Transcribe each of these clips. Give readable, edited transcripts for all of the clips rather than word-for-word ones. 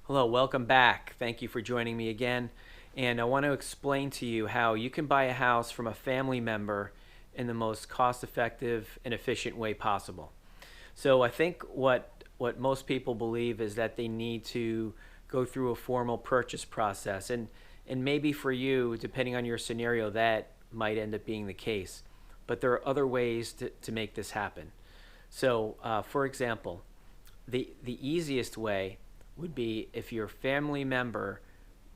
Hello, welcome back. Thank you for joining me again. And I want to explain to you how you can buy a house from a family member in the most cost-effective and efficient way possible. So I think what most people believe is that they need to go through a formal purchase process, and maybe for you, depending on your scenario, that might end up being the case. But there are other ways to make this happen. So, for example, the easiest way would be if your family member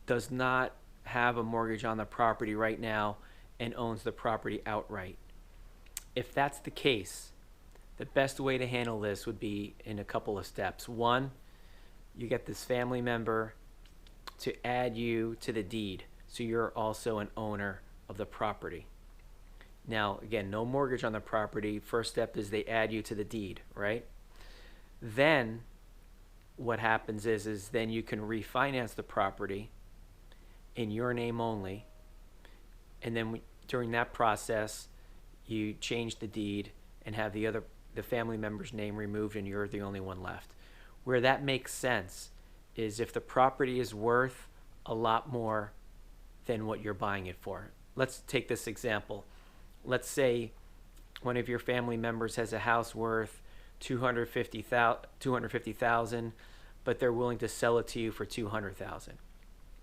does not have a mortgage on the property right now and owns the property outright. If that's the case, the best way to handle this would be in a couple of steps. One, you get this family member to add you to the deed, so you're also an owner of the property. Now, again, no mortgage on the property. First step is they add you to the deed, right? Then what happens is then you can refinance the property in your name only, and then during that process you change the deed and have the family member's name removed and you're the only one left. Where that makes sense is if the property is worth a lot more than what you're buying it for. Let's take this example. Let's say one of your family members has a house worth 250,000, but they're willing to sell it to you for 200,000.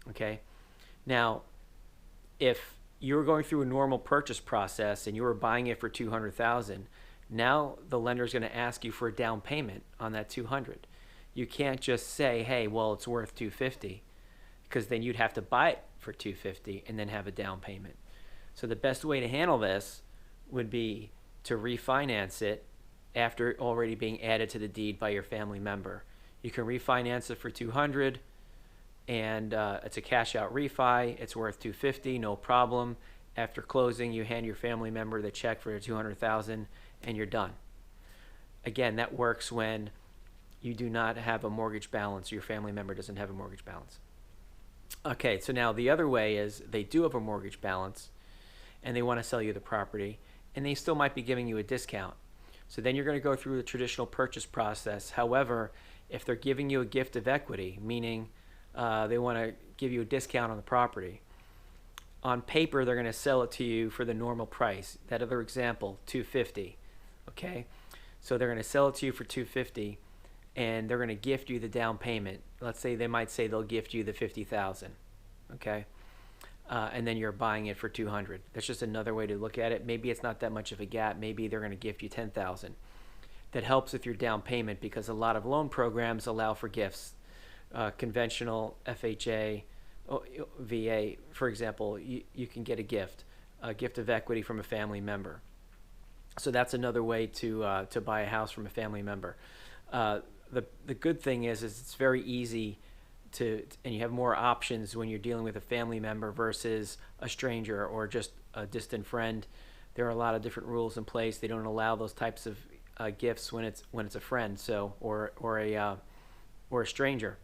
Okay? Now, if you were going through a normal purchase process and you were buying it for 200,000, now the lender is going to ask you for a down payment on that 200. You can't just say, "Hey, well, it's worth 250," because then you'd have to buy it for 250 and then have a down payment. So the best way to handle this would be to refinance it after already being added to the deed by your family member. You can refinance it for 200, and it's a cash out refi. It's worth 250, no problem. After closing, you hand your family member the check for 200,000 and you're done. Again, that works when you do not have a mortgage balance. Your family member doesn't have a mortgage balance. Okay, so now the other way is they do have a mortgage balance and they want to sell you the property, and they still might be giving you a discount. So then you're going to go through the traditional purchase process. However, if they're giving you a gift of equity, meaning they want to give you a discount on the property, on paper they're going to sell it to you for the normal price. That other example, 250. Okay, so they're going to sell it to you for 250, and they're going to gift you the down payment. Let's say they might say they'll gift you the 50,000. Okay, and then you're buying it for 200. That's just another way to look at it. Maybe it's not that much of a gap. Maybe they're going to gift you 10,000. That helps with your down payment because a lot of loan programs allow for gifts. Conventional FHA, VA, for example, you can get a gift of equity from a family member. So that's another way to buy a house from a family member. The good thing is it's very easy and you have more options when you're dealing with a family member versus a stranger or just a distant friend. There are a lot of different rules in place. They don't allow those types of gifts when it's a friend, so or a stranger.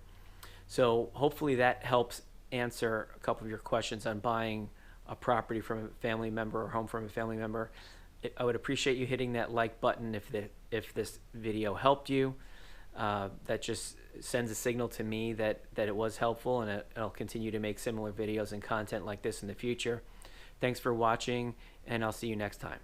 So hopefully that helps answer a couple of your questions on buying a property from a family member or home from a family member. I would appreciate you hitting that like button if this video helped you. That just sends a signal to me that it was helpful, and I'll continue to make similar videos and content like this in the future. Thanks for watching, and I'll see you next time.